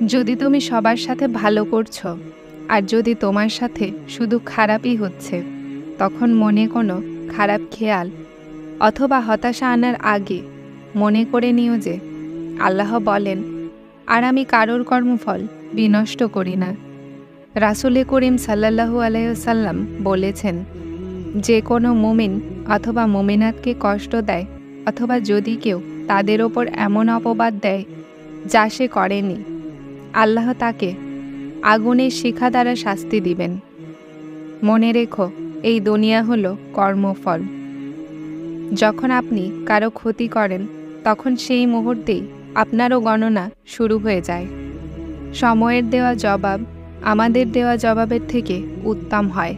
যদি তুমি সবার সাথে ভালো করছো আর যদি তোমার সাথে শুধু খারাপই হচ্ছে, তখন মনে কোনো খারাপ খেয়াল অথবা হতাশা আনার আগে মনে করে নিও যে আল্লাহ বলেন, আর আমি কারোর কর্মফল বিনষ্ট করি না। রাসূলে করিম সাল্লাল্লাহু আলাইহি ওয়াসাল্লাম বলেছেন, যে কোনো মুমিন অথবা মুমিনাতকে কষ্ট দেয় অথবা যদি কেউ তাদের ওপর এমন অপবাদ দেয় যা সে করেনি, আল্লাহ তাকে আগুনের শিখা দ্বারা শাস্তি দিবেন। মনে রেখো, এই দুনিয়া হলো কর্মফল। যখন আপনি কারো ক্ষতি করেন তখন সেই মুহূর্তেই আপনারও গণনা শুরু হয়ে যায়। সময়ের দেওয়া জবাব আমাদের দেওয়া জবাবের থেকে উত্তম হয়,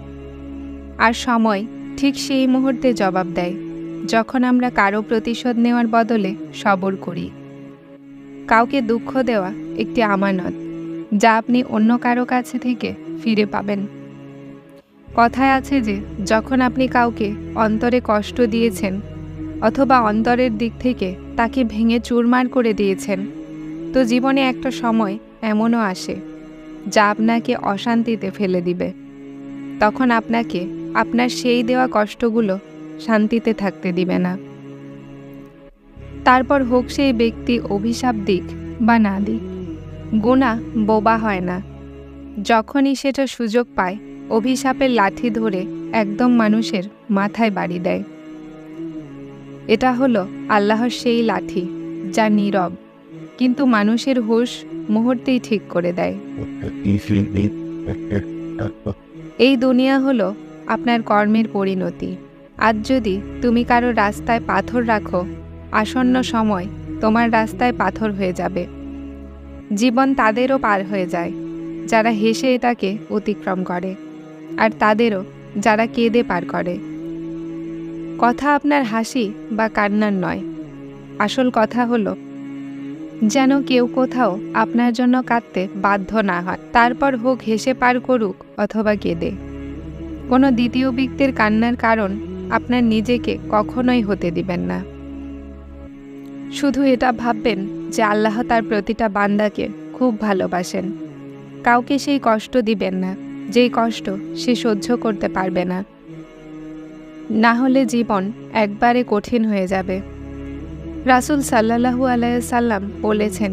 আর সময় ঠিক সেই মুহূর্তে জবাব দেয় যখন আমরা কারো প্রতিশোধ নেওয়ার বদলে সবর করি। কাউকে দুঃখ দেওয়া একটি আমানত, যা আপনি অন্য কারো কাছে থেকে ফিরে পাবেন। কথায় আছে যে যখন আপনি কাউকে অন্তরে কষ্ট দিয়েছেন অথবা অন্তরের দিক থেকে তাকে ভেঙে চুরমার করে দিয়েছেন, তো জীবনে একটা সময় এমনও আসে যা আপনাকে অশান্তিতে ফেলে দিবে। তখন আপনাকে আপনার সেই দেওয়া কষ্টগুলো শান্তিতে থাকতে দিবে না। তারপর হোক সেই ব্যক্তি অভিশাপ দিক বা না দিক, গুনাহ বোবা হয় না। যখনই সেটা সুযোগ পায় অভিশাপের লাঠি ধরে একদম মানুষের মাথায় বাড়ি দেয়। এটা হলো আল্লাহর সেই লাঠি যা নীরব, কিন্তু মানুষের হুঁশ মুহূর্তেই ঠিক করে দেয়। এই দুনিয়া হলো আপনার কর্মের পরিণতি। আজ যদি তুমি কারো রাস্তায় পাথর রাখো, আসন্ন সময় তোমার রাস্তায় পাথর হয়ে যাবে। জীবন তাদেরও পার হয়ে যায় যারা হেসে এটাকে অতিক্রম করে, আর তাদেরও যারা কেঁদে পার করে। কথা আপনার হাসি বা কান্নার নয়, আসল কথা হলো যেন কেউ কোথাও আপনার জন্য কাঁদতে বাধ্য না হয়, তারপর হোক হেসে পার করুক অথবা কেঁদে। কোনো দ্বিতীয় ব্যক্তির কান্নার কারণ আপনার নিজেকে কখনোই হতে দিবেন না। শুধু এটা ভাববেন যে আল্লাহ তার প্রতিটা বান্দাকে খুব ভালোবাসেন। কাউকে সেই কষ্ট দিবেন না যেই কষ্ট সে সহ্য করতে পারবে না, না হলে জীবন একবারে কঠিন হয়ে যাবে। রাসূল সাল্লাল্লাহু আলাইহি ওয়াসাল্লাম বলেছেন,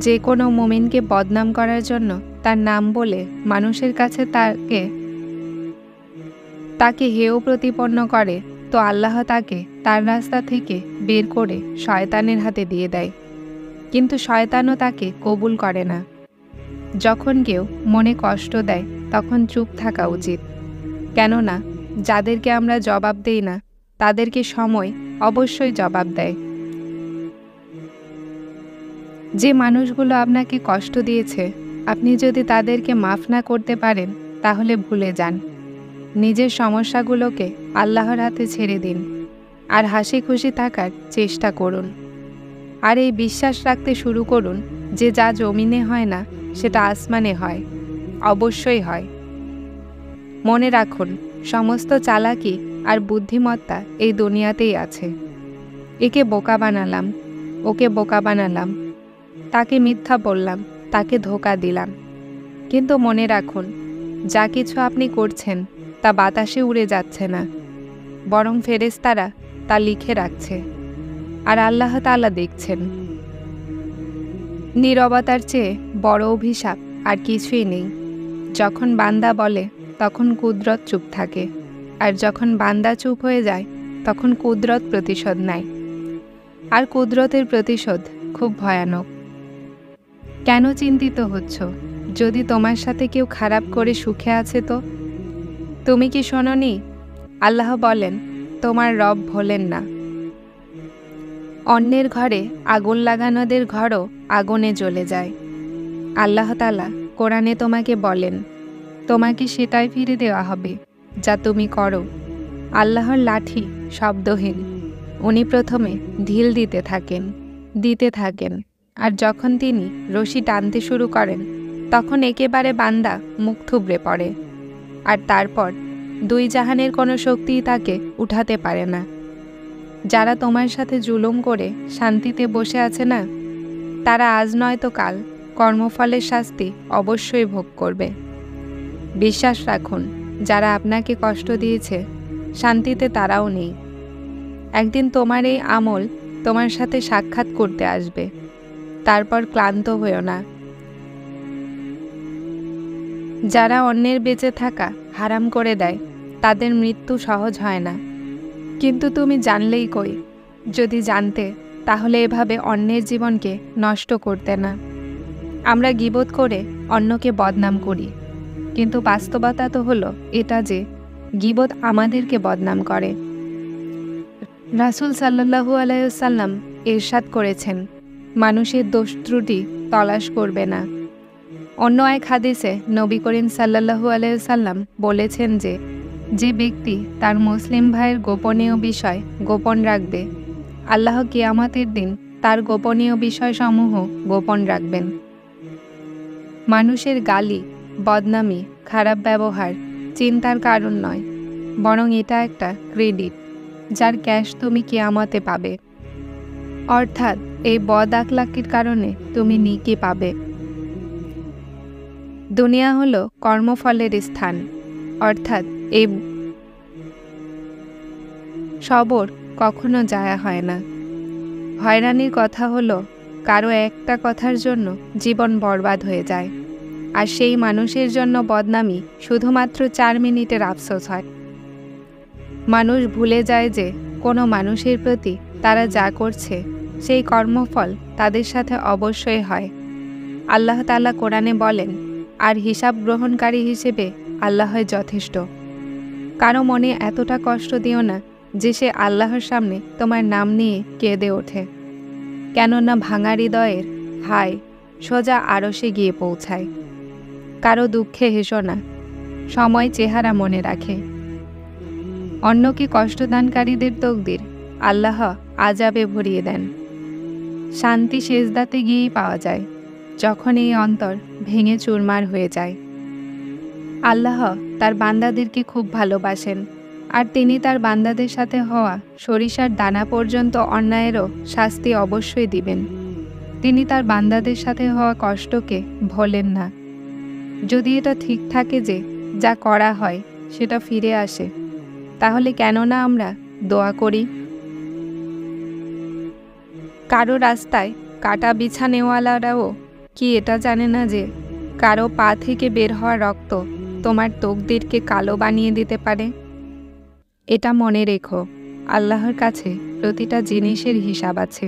যে কোনো মুমিনকে বদনাম করার জন্য তার নাম বলে মানুষের কাছে তাকে হেয় প্রতিপন্ন করে, তো আল্লাহ তাকে তার রাস্তা থেকে বের করে শয়তানের হাতে দিয়ে দেয়, কিন্তু শয়তানও তাকে কবুল করে না। যখন কেউ মনে কষ্ট দেয় তখন চুপ থাকা উচিত, কেননা যাদেরকে আমরা জবাব দেই না তাদেরকে সময় অবশ্যই জবাব দেয়। যে মানুষগুলো আপনাকে কষ্ট দিয়েছে, আপনি যদি তাদেরকে মাফ না করতে পারেন তাহলে ভুলে যান। নিজের সমস্যাগুলোকে আল্লাহর হাতে ছেড়ে দিন আর হাসি খুশি থাকার চেষ্টা করুন। আর এই বিশ্বাস রাখতে শুরু করুন যে যা জমিনে হয় না সেটা আসমানে হয়, অবশ্যই হয়। মনে রাখুন, সমস্ত চালাকি আর বুদ্ধিমত্তা এই দুনিয়াতেই আছে। একে বোকা বানালাম, ওকে বোকা বানালাম, তাকে মিথ্যা বললাম, তাকে ধোঁকা দিলাম। কিন্তু মনে রাখুন, যা কিছু আপনি করছেন তা বাতাসে উড়ে যাচ্ছে না, বরং ফেরেশতারা তা লিখে রাখছে, আর আল্লাহ তাআলা দেখছেন। নীরবতার চেয়ে বড় অভিশাপ আর কিছুই নেই। যখন বান্দা বলে তখন কুদরত চুপ থাকে, আর যখন বান্দা চুপ হয়ে যায় তখন কুদরত প্রতিশোধ নেয়, আর কুদরতের প্রতিশোধ খুব ভয়ানক। কেন চিন্তিত হচ্ছ? যদি তোমার সাথে কেউ খারাপ করে সুখে আছে তো? তুমি কি শোনোনি? আল্লাহ বলেন, তোমার রব ভোলেন না। অন্যের ঘরে আগুন লাগানোদের ঘরও আগুনে জ্বলে যায়। আল্লাহ তাআলা কোরআনে তোমাকে বলেন, তোমাকে সেটাই ফিরে দেওয়া হবে যা তুমি করো। আল্লাহর লাঠি শব্দহীন, উনি প্রথমে ঢিল দিতে থাকেন, আর যখন তিনি রশি টানতে শুরু করেন তখন একেবারে বান্দা মুখ থুবড়ে পড়ে, আর তারপর দুই জাহানের কোনো শক্তিই তাকে উঠাতে পারে না। যারা তোমার সাথে জুলুম করে শান্তিতে বসে আছে না, তারা আজ নয়তো কাল কর্মফলের শাস্তি অবশ্যই ভোগ করবে। বিশ্বাস রাখুন, যারা আপনাকে কষ্ট দিয়েছে শান্তিতে তারাও নেই। একদিন তোমার এই আমল তোমার সাথে সাক্ষাৎ করতে আসবে। তারপর ক্লান্ত হয়েও না। যারা অন্যের বেঁচে থাকা হারাম করে দেয় তাদের মৃত্যু সহজ হয় না। কিন্তু তুমি জানলেই কই? যদি জানতে তাহলে এভাবে অন্যের জীবনকে নষ্ট করতে না। আমরা গীবত করে অন্যকে বদনাম করি, কিন্তু বাস্তবতা তো হলো এটা যে গীবত আমাদেরকে বদনাম করে। রাসূল সাল্লাল্লাহু আলাইহি ওয়াসাল্লাম ইরশাদ করেছেন, মানুষের দোষ ত্রুটি তলাশ করবে না। অন্য এক হাদিসে নবী করিম সাল্লাল্লাহু আলাইহি ওয়াসাল্লাম বলেছেন যে, যে ব্যক্তি তার মুসলিম ভাইয়ের গোপনীয় বিষয় গোপন রাখবে, আল্লাহ কিয়ামতের দিন তার গোপনীয় বিষয়সমূহ গোপন রাখবেন। মানুষের গালি, বদনামি, খারাপ ব্যবহার চিন্তার কারণ নয়, বরং এটা একটা ক্রেডিট যার ক্যাশ তুমি কিয়ামতে পাবে। অর্থাৎ এই বদ আখলাকির কারণে তুমি নেকি পাবে। দুনিয়া হলো কর্মফলের স্থান, অর্থাৎ এই সবর কখনো জায়া হয় না। হয়রানির কথা হলো কারো একটা কথার জন্য জীবন বরবাদ হয়ে যায়, আর সেই মানুষের জন্য বদনামি শুধুমাত্র 4 মিনিটের আফসোস হয়। মানুষ ভুলে যায় যে কোনো মানুষের প্রতি তারা যা করছে সেই কর্মফল তাদের সাথে অবশ্যই হয়। আল্লাহ তাআলা কোরআনে বলেন, আর হিসাব গ্রহণকারী হিসেবে আল্লাহই যথেষ্ট। কারো মনে এতটা কষ্ট দিও না যে সে আল্লাহর সামনে তোমার নাম নিয়ে কেঁদে ওঠে, কেননা ভাঙা হৃদয়ের হায় সোজা আরশে গিয়ে পৌঁছায়। কারো দুঃখে হেসো না, সময় চেহারা মনে রাখে। অন্যকে কষ্টদানকারীদের তকদির আল্লাহ আযাবে ভরিয়ে দেন। শান্তি সেজদাতে গিয়েই পাওয়া যায়, যখন এই অন্তর ভেঙে চুরমার হয়ে যায়। আল্লাহ তার বান্দাদেরকে খুব ভালোবাসেন, আর তিনি তার বান্দাদের সাথে হওয়া সরিষার দানা পর্যন্ত অন্যায়েরও শাস্তি অবশ্যই দিবেন। তিনি তার বান্দাদের সাথে হওয়া কষ্টকে ভোলেন না। যদি এটা ঠিক থাকে যে যা করা হয় সেটা ফিরে আসে, তাহলে কেন না আমরা দোয়া করি? কারো রাস্তায় কাটা বিছানেওয়ালারাও কি এটা জানে না যে কারো পা থেকে বের হওয়া রক্ত তোমার তকদিরকে কালো বানিয়ে দিতে পারে? এটা মনে রেখো, আল্লাহর কাছে প্রতিটা জিনিসের হিসাব আছে।